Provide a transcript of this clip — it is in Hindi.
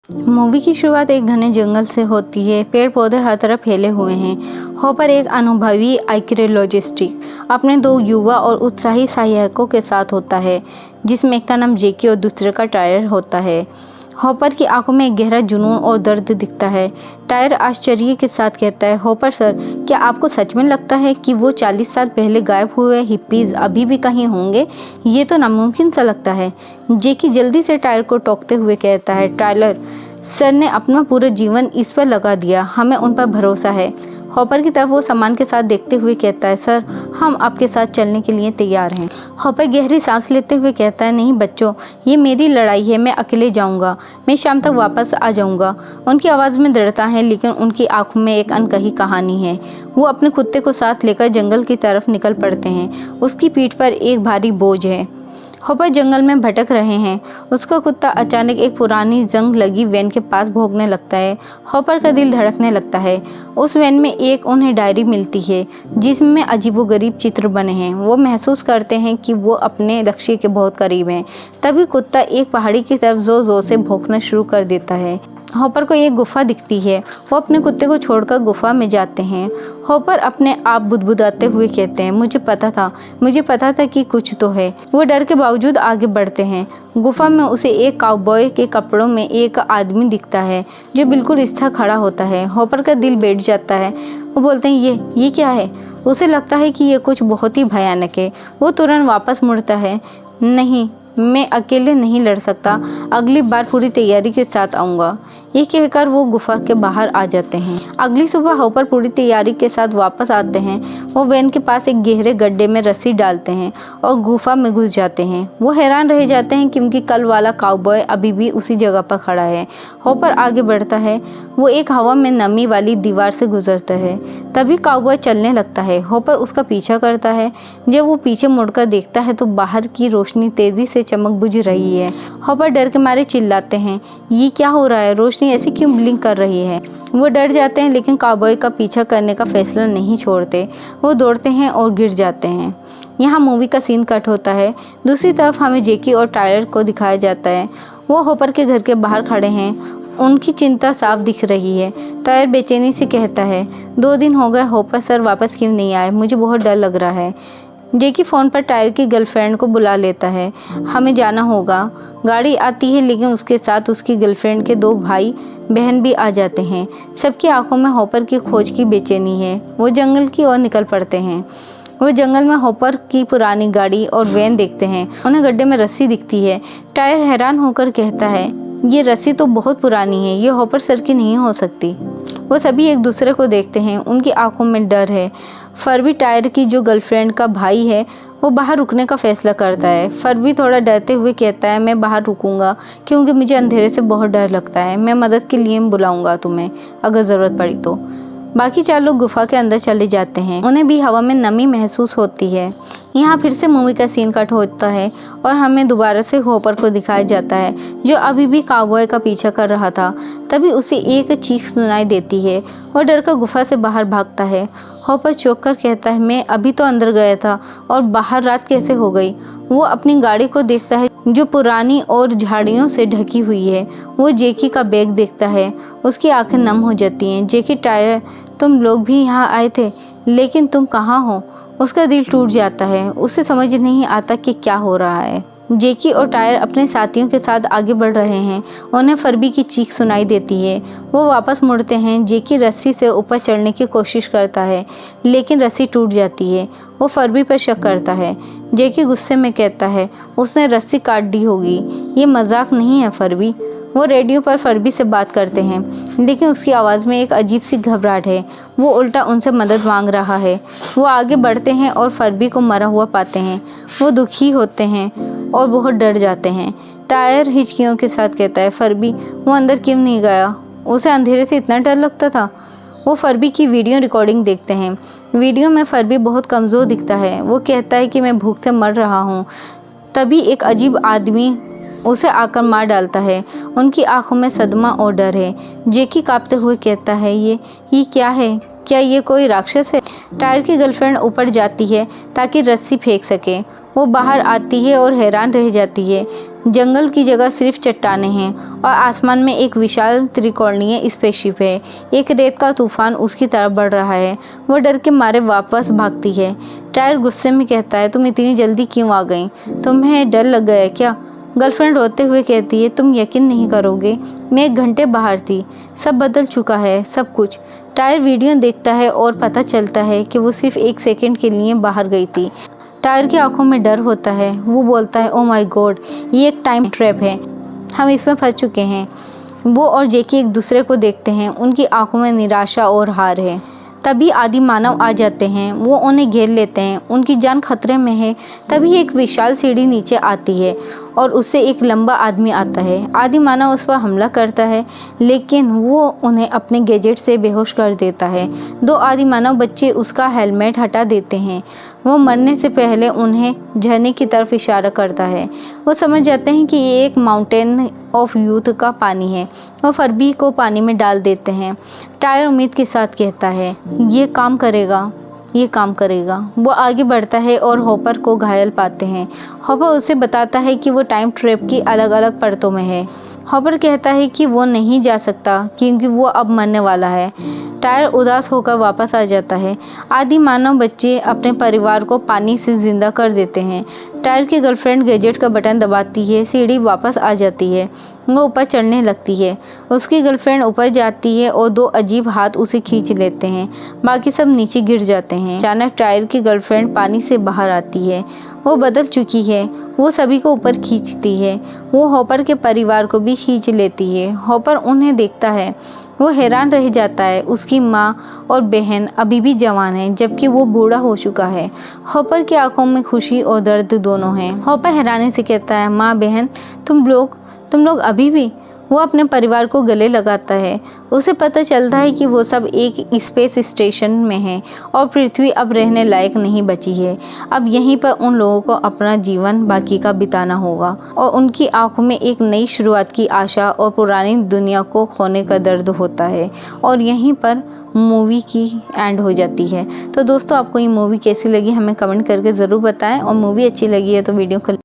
मूवी की शुरुआत एक घने जंगल से होती है। पेड़ पौधे हर तरफ फैले हुए हैं। हॉपर एक अनुभवी आर्कियोलॉजिस्ट अपने दो युवा और उत्साही सहायकों के साथ होता है, जिसमें एक का नाम जैकी और दूसरे का टायर होता है। हॉपर की आंखों में एक गहरा जुनून और दर्द दिखता है। टायर आश्चर्य के साथ कहता है, हॉपर सर, क्या आपको सच में लगता है कि वो 40 साल पहले गायब हुए हिप्पीज अभी भी कहीं होंगे? ये तो नामुमकिन सा लगता है। जैकी जल्दी से टायर को टोकते हुए कहता है, टायलर सर ने अपना पूरा जीवन इस पर लगा दिया, हमें उन पर भरोसा है। हॉपर की तरफ वो सम्मान के साथ देखते हुए कहता है, सर हम आपके साथ चलने के लिए तैयार हैं। हॉपर गहरी सांस लेते हुए कहता है, नहीं बच्चों, ये मेरी लड़ाई है, मैं अकेले जाऊंगा, मैं शाम तक वापस आ जाऊंगा। उनकी आवाज़ में दृढ़ता है, लेकिन उनकी आंखों में एक अनकही कहानी है। वो अपने कुत्ते को साथ लेकर जंगल की तरफ निकल पड़ते हैं। उसकी पीठ पर एक भारी बोझ है। हॉपर जंगल में भटक रहे हैं। उसका कुत्ता अचानक एक पुरानी जंग लगी वैन के पास भौंकने लगता है। हॉपर का दिल धड़कने लगता है। उस वैन में एक उन्हें डायरी मिलती है, जिसमें अजीबोगरीब चित्र बने हैं। वो महसूस करते हैं कि वो अपने लक्ष्य के बहुत करीब हैं। तभी कुत्ता एक पहाड़ी की तरफ जोर जोर से भौंकना शुरू कर देता है। हॉपर को एक गुफा दिखती है। वो अपने कुत्ते को छोड़कर गुफा में जाते हैं। हॉपर अपने आप बुदबुदाते हुए कहते हैं, मुझे पता था कि कुछ तो है। वो डर के बावजूद आगे बढ़ते हैं। गुफा में उसे एक काउबॉय के कपड़ों में एक आदमी दिखता है, जो बिल्कुल स्थिर खड़ा होता है। हॉपर का दिल बैठ जाता है। वो बोलते हैं, ये क्या है? उसे लगता है कि ये कुछ बहुत ही भयानक है। वो तुरंत वापस मुड़ता है। नहीं, मैं अकेले नहीं लड़ सकता, अगली बार पूरी तैयारी के साथ आऊँगा। ये कहकर वो गुफा के बाहर आ जाते हैं। अगली सुबह हॉपर पूरी तैयारी के साथ वापस आते हैं। वो वैन के पास एक गहरे गड्ढे में रस्सी डालते हैं और गुफा में घुस जाते हैं। वो हैरान रह जाते हैं क्योंकि कल वाला काउबॉय अभी भी उसी जगह पर खड़ा है। हॉपर आगे बढ़ता है। वो एक हवा में नमी वाली दीवार से गुजरता है। तभी काउबॉय चलने लगता है। हॉपर उसका पीछा करता है। जब वो पीछे मुड़कर देखता है तो बाहर की रोशनी तेजी से चमक बुझ रही है। हॉपर डर के मारे चिल्लाते हैं, ये क्या हो रहा है? रोशनी ऐसी क्यों ब्लिंक कर रही है? वो डर जाते हैं, लेकिन काउबॉय का पीछा करने का फैसला नहीं छोड़ते। वो दौड़ते हैं और गिर जाते हैं। यहाँ मूवी का सीन कट होता है। दूसरी तरफ हमें जैकी और टायर को दिखाया जाता है। वो हॉपर के घर के बाहर खड़े हैं। उनकी चिंता साफ दिख रही है। टायर बेचैनी से कहता है, 2 दिन हो गए, हॉपर सर वापस क्यों नहीं आए? मुझे बहुत डर लग रहा है। जैकी फ़ोन पर टायर की गर्लफ्रेंड को बुला लेता है। हमें जाना होगा। गाड़ी आती है, लेकिन उसके साथ उसकी गर्लफ्रेंड के 2 भाई बहन भी आ जाते हैं। सबकी आंखों में हॉपर की खोज की बेचैनी है। वो जंगल की ओर निकल पड़ते हैं। वो जंगल में हॉपर की पुरानी गाड़ी और वैन देखते हैं। उन्हें गड्ढे में रस्सी दिखती है। टायर हैरान होकर कहता है, ये रस्सी तो बहुत पुरानी है, ये हॉपर सर की नहीं हो सकती। वो सभी एक दूसरे को देखते हैं। उनकी आंखों में डर है। फरबी टायर की जो गर्लफ्रेंड का भाई है, वो बाहर रुकने का फैसला करता है। फरबी थोड़ा डरते हुए कहता है, मैं बाहर रुकूंगा क्योंकि मुझे अंधेरे से बहुत डर लगता है। मैं मदद के लिए बुलाऊंगा तुम्हें अगर ज़रूरत पड़ी तो। बाकी 4 लोग गुफा के अंदर चले जाते हैं। उन्हें भी हवा में नमी महसूस होती है। यहाँ फिर से मूवी का सीन कट होता है और हमें दोबारा से हॉपर को दिखाया जाता है, जो अभी भी काउबॉय का पीछा कर रहा था। तभी उसे एक चीख सुनाई देती है। वह डरकर गुफा से बाहर भागता है। हॉपर चौंक कर कहता है, मैं अभी तो अंदर गया था और बाहर रात कैसे हो गई? वो अपनी गाड़ी को देखता है, जो पुरानी और झाड़ियों से ढकी हुई है। वो जैकी का बैग देखता है। उसकी आंखें नम हो जाती हैं। जैकी, टायर, तुम लोग भी यहाँ आए थे, लेकिन तुम कहाँ हो? उसका दिल टूट जाता है। उसे समझ नहीं आता कि क्या हो रहा है। जैकी और टायर अपने साथियों के साथ आगे बढ़ रहे हैं। उन्हें फरबी की चीख सुनाई देती है। वो वापस मुड़ते हैं। जैकी रस्सी से ऊपर चढ़ने की कोशिश करता है, लेकिन रस्सी टूट जाती है। वो फरबी पर शक करता है। जैकी गुस्से में कहता है, उसने रस्सी काट दी होगी। ये मजाक नहीं है फरबी। वो रेडियो पर फरबी से बात करते हैं, लेकिन उसकी आवाज़ में एक अजीब सी घबराहट है। वो उल्टा उनसे मदद मांग रहा है। वो आगे बढ़ते हैं और फरबी को मरा हुआ पाते हैं। वो दुखी होते हैं और बहुत डर जाते हैं। टायर हिचकियों के साथ कहता है, फरबी, वो अंदर क्यों नहीं गया? उसे अंधेरे से इतना डर लगता था। वो फरबी की वीडियो रिकॉर्डिंग देखते हैं। वीडियो में फरबी बहुत कमज़ोर दिखता है। वो कहता है कि मैं भूख से मर रहा हूँ। तभी एक अजीब आदमी उसे आकर मार डालता है। उनकी आंखों में सदमा और डर है। जैकी कांपते हुए कहता है, ये क्या है? क्या ये कोई राक्षस है? टायर की गर्लफ्रेंड ऊपर जाती है ताकि रस्सी फेंक सके। वो बाहर आती है और हैरान रह जाती है। जंगल की जगह सिर्फ चट्टानें हैं और आसमान में एक विशाल त्रिकोणीय स्पेसशिप है। एक रेत का तूफान उसकी तरफ बढ़ रहा है। वो डर के मारे वापस भागती है। टायर गुस्से में कहता है, तुम इतनी जल्दी क्यों आ गई? तुम्हें डर लग गया क्या? गर्लफ्रेंड रोते हुए कहती है, तुम यकीन नहीं करोगे, मैं 1 घंटे बाहर थी। सब बदल चुका है, सब कुछ। टायर वीडियो देखता है और पता चलता है कि वो सिर्फ 1 सेकंड के लिए बाहर गई थी। टायर की आंखों में डर होता है। वो बोलता है, ओ माय गॉड, ये एक टाइम ट्रैप है, हम इसमें फंस चुके हैं। वो और जैकी एक दूसरे को देखते हैं। उनकी आंखों में निराशा और हार है। तभी आदि मानव आ जाते हैं। वो उन्हें घेर लेते हैं। उनकी जान खतरे में है। तभी एक विशाल सीढ़ी नीचे आती है और उससे एक लंबा आदमी आता है। आदि मानव उस पर हमला करता है, लेकिन वो उन्हें अपने गैजेट से बेहोश कर देता है। 2 आदि मानव बच्चे उसका हेलमेट हटा देते हैं। वो मरने से पहले उन्हें झरने की तरफ इशारा करता है। वो समझ जाते हैं कि ये एक माउंटेन ऑफ यूथ का पानी है। वो फरबी को पानी में डाल देते हैं। टायर उम्मीद के साथ कहता है, ये काम करेगा, ये काम करेगा। वो आगे बढ़ता है और हॉपर को घायल पाते हैं। हॉपर उसे बताता है कि वो टाइम ट्रैप की अलग अलग परतों में है। हॉपर कहता है कि वो नहीं जा सकता क्योंकि वो अब मरने वाला है। टायर उदास होकर वापस आ जाता है। आदि मानव बच्चे अपने परिवार को पानी से जिंदा कर देते हैं। टायर की गर्लफ्रेंड गैजेट का बटन दबाती है। सीढ़ी वापस आ जाती है। वो ऊपर चढ़ने लगती है। उसकी गर्लफ्रेंड ऊपर जाती है और 2 अजीब हाथ उसे खींच लेते हैं। बाकी सब नीचे गिर जाते हैं। अचानक टायर की गर्लफ्रेंड पानी से बाहर आती है। वो बदल चुकी है। वो सभी को ऊपर खींचती है। वो हॉपर के परिवार को भी खींच लेती है। हॉपर उन्हें देखता है। वो हैरान रह जाता है। उसकी माँ और बहन अभी भी जवान है, जबकि वो बूढ़ा हो चुका है। हॉपर की आंखों में खुशी और दर्द दोनों हैं। हॉपर हैरानी से कहता है, माँ बहन, तुम लोग अभी भी? वो अपने परिवार को गले लगाता है। उसे पता चलता है कि वो सब एक स्पेस स्टेशन में हैं और पृथ्वी अब रहने लायक नहीं बची है। अब यहीं पर उन लोगों को अपना जीवन बाकी का बिताना होगा और उनकी आंखों में एक नई शुरुआत की आशा और पुरानी दुनिया को खोने का दर्द होता है। और यहीं पर मूवी की एंड हो जाती है। तो दोस्तों, आपको ये मूवी कैसी लगी हमें कमेंट करके ज़रूर बताएं और मूवी अच्छी लगी है तो वीडियो को